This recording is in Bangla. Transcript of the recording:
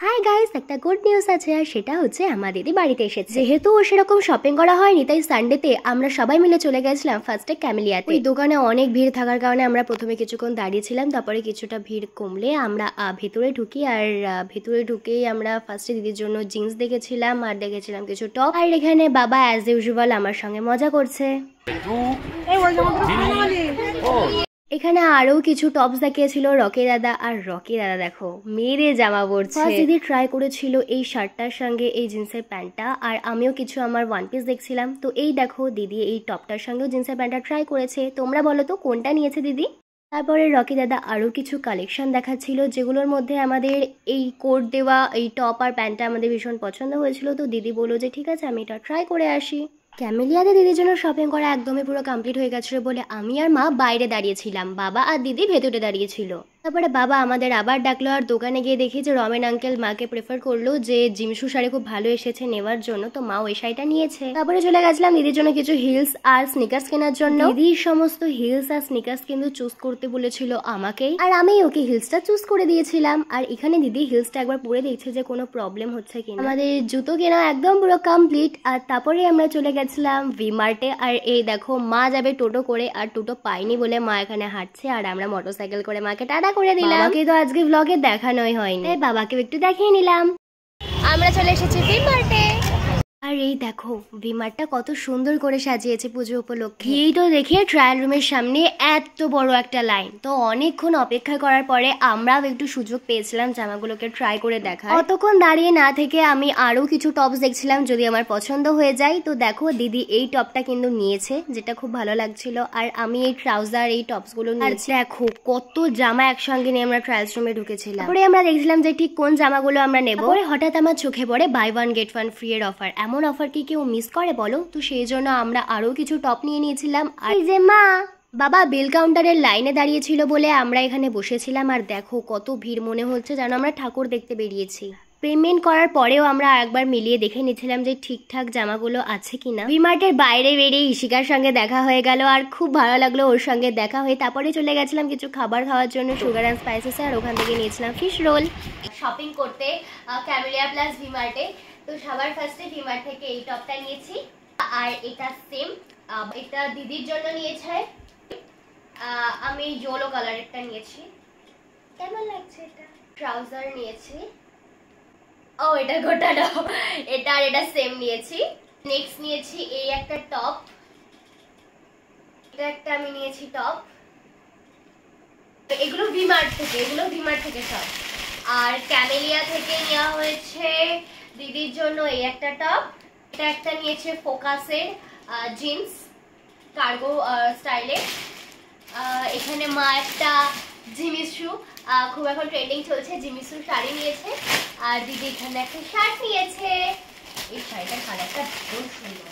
হাই গাইস, একটা গুড নিউজ আছে আর সেটা হচ্ছে আমার দিদি বাড়িতে এসেছে। যেহেতু ও সেরকম শপিং করা হয়নি তাই সানডেতে আমরা সবাই মিলে চলে গেছিলাম ফার্স্টে ক্যামেলিয়াতে। ওই দোকানে অনেক ভিড় থাকার কারণে আমরা প্রথমে কিছুক্ষণ দাঁড়িয়েছিলাম, তারপরে কিছুটা ভিড় কমলে আমরা ভেতরে ঢুকি। আর ভেতরে ঢুকেই আমরা ফার্স্টে দিদির জন্য জিন্স দেখেছিলাম আর দেখেছিলাম কিছু টপ। আর এখানে বাবা অ্যাজ ইউজুয়াল আমার সঙ্গে মজা করছে। এখানে আরো কিছু টপস দেখিয়েছিল রকি দাদা, আর রকি দাদা দেখো মেরে জামা পরছে। দিদি ট্রাই করেছিল এই শার্টটার সঙ্গে এই জিন্সের প্যান্টটা, আর আমিও কিছু আমার ওয়ান পিস দেখছিলাম। তো এই দেখো দিদি এই টপটার সঙ্গেও জিন্সের প্যান্টটা ট্রাই করেছে। তোমরা বলো তো কোনটা নিয়েছে দিদি? তারপরে রকি দাদা আরো কিছু কালেকশন দেখাচ্ছিল, যেগুলোর মধ্যে আমাদের এই কোট দেওয়া এই টপ আর প্যান্টটা আমাদের ভীষণ পছন্দ হয়েছিল। তো দিদি বললো যে ঠিক আছে আমি এটা ট্রাই করে আসি। ক্যামেলিয়াতে দিদির জন্য শপিং করা একদমই পুরো কমপ্লিট হয়ে গেছিল বলে আমি আর মা বাইরে দাঁড়িয়েছিলাম, বাবা আর দিদি ভেতরে দাঁড়িয়েছিল। তারপরে বাবা আমাদের আবার ডাকলো, আর দোকানে গিয়ে দেখি যে রমেন আঙ্কেল মাকে প্রেফার করলো যে জিমসু শাড়ি খুব ভালো এসেছে নেওয়ার জন্য, তো মা ওই শাড়িটা নিয়েছে। তারপরে চলে গেছিলাম দিদির জন্য কিছু হিলস আর স্নিকার্স কেনার জন্য। দিদির সমস্ত হিলস আর স্নিকার্স কিন্তু চুজ করতে বলেছিল আমাকেই, আর আমি ওকে হিলসটা চুজ করে দিয়েছিলাম। আর এখানে দিদি হিলসটা একবার পরে দেখছে যে কোনো প্রবলেম হচ্ছে কিনা। আমাদের জুতো কেনা একদম পুরো কমপ্লিট। আর তারপরে আমরা চলে গেছিলাম ভি মার্টে। আর এই দেখো মা যাবে টোটো করে, আর টোটো পাইনি বলে মা এখানে হাঁটছে, আর আমরা মোটরসাইকেল করে মাকে টাটা করে দিলাম। বাবাকে তো আজকে ব্লগে দেখানোই হয়নি, তাই বাবাকেও একটু দেখিয়ে নিলাম। আমরা চলে এসেছি ভি মার্টে। আর এই দেখো ভি মার্টটা কত সুন্দর করে সাজিয়েছে পুজো উপলক্ষে। এই তো দেখে ট্রায়াল রুমের সামনে এত বড় একটা লাইন, তো অনেকক্ষণ অপেক্ষা করার পরে আমরাও একটু সুযোগ পেয়েছিলাম জামাগুলোকে ট্রাই করে দেখার। অতক্ষণ দাঁড়িয়ে না থেকে আমি আরো কিছু টপস দেখছিলাম যদি আমার পছন্দ হয়ে যায়। তো দেখো দিদি এই টপটা কিন্তু নিয়েছে, যেটা খুব ভালো লাগছিল। আর আমি এই ট্রাউজার এই টপস গুলো নিয়েছি। দেখো কত জামা একসঙ্গে নিয়ে আমরা ট্রায়াল রুমে ঢুকেছিলাম। তারপরে আমরা দেখছিলাম যে ঠিক কোন জামাগুলো আমরা নেবো। হঠাৎ আমার চোখে পড়ে buy one get one free এর অফার। এমন অফার কি কেউ মিস করে বলো? তো সেই জন্য আমরা আরো কিছু টপ নিয়ে নিয়েছিলাম। আর এই যে মা বাবা বিল কাউন্টারের লাইনে দাঁড়িয়েছিল বলে আমরা এখানে বসেছিলাম। আর দেখো কত ভিড়, মনে হচ্ছে যেন আমরা ঠাকুর দেখতে বেরিয়েছি। পেমেন্ট করার পরেও আমরা একবার মিলিয়ে দেখে নিচ্ছিলাম যে ঠিকঠাক জামাগুলো আছে কিনা। ভি মার্টের বাইরে বেরিয়ে ইশিকার সঙ্গে দেখা হয়ে গেল, আর খুব ভালো লাগলো ওর সঙ্গে দেখা হয়ে। তারপরে চলে গেছিলাম কিছু খাবার খাওয়ার জন্য সুগার অ্যান্ড স্পাইসেস, আর ওখান থেকে নিয়েছিলাম ফিশ রোল। শপিং করতে ক্যামেলিয়া প্লাস ভি মার্টে। তো সবার ফার্স্টে ভি মার্ট থেকে এই টপটা নিয়েছি, আর এটা সেম এটা দিদির জন্য নিয়েছে। আমি ইয়েলো কালারেরটা নিয়েছি। কেমন লাগছে এটা? ট্রাউজার নিয়েছি। ও এটা গোটাটা, এটা আর এটা সেম নিয়েছি। নেক্সট নিয়েছি এই একটা টপ, এটা একটা আমি নিয়েছি টপ। এগুলো ভি মার্ট থেকে সব। আর ক্যামেলিয়া থেকে নেওয়া হয়েছে দিদির জন্য এই একটা টপ। এটা একটা নিয়েছে ফোকাসের জিন্স কার্গো স্টাইলে। এখানে মা একটা জিমিসু, খুব এখন ট্রেন্ডিং চলছে জিমিসু শাড়ি নিয়েছে। আর দিদি এখানে একটা শার্ট নিয়েছে। এই শাড়িটার কালারটা ভীষণ সুন্দর।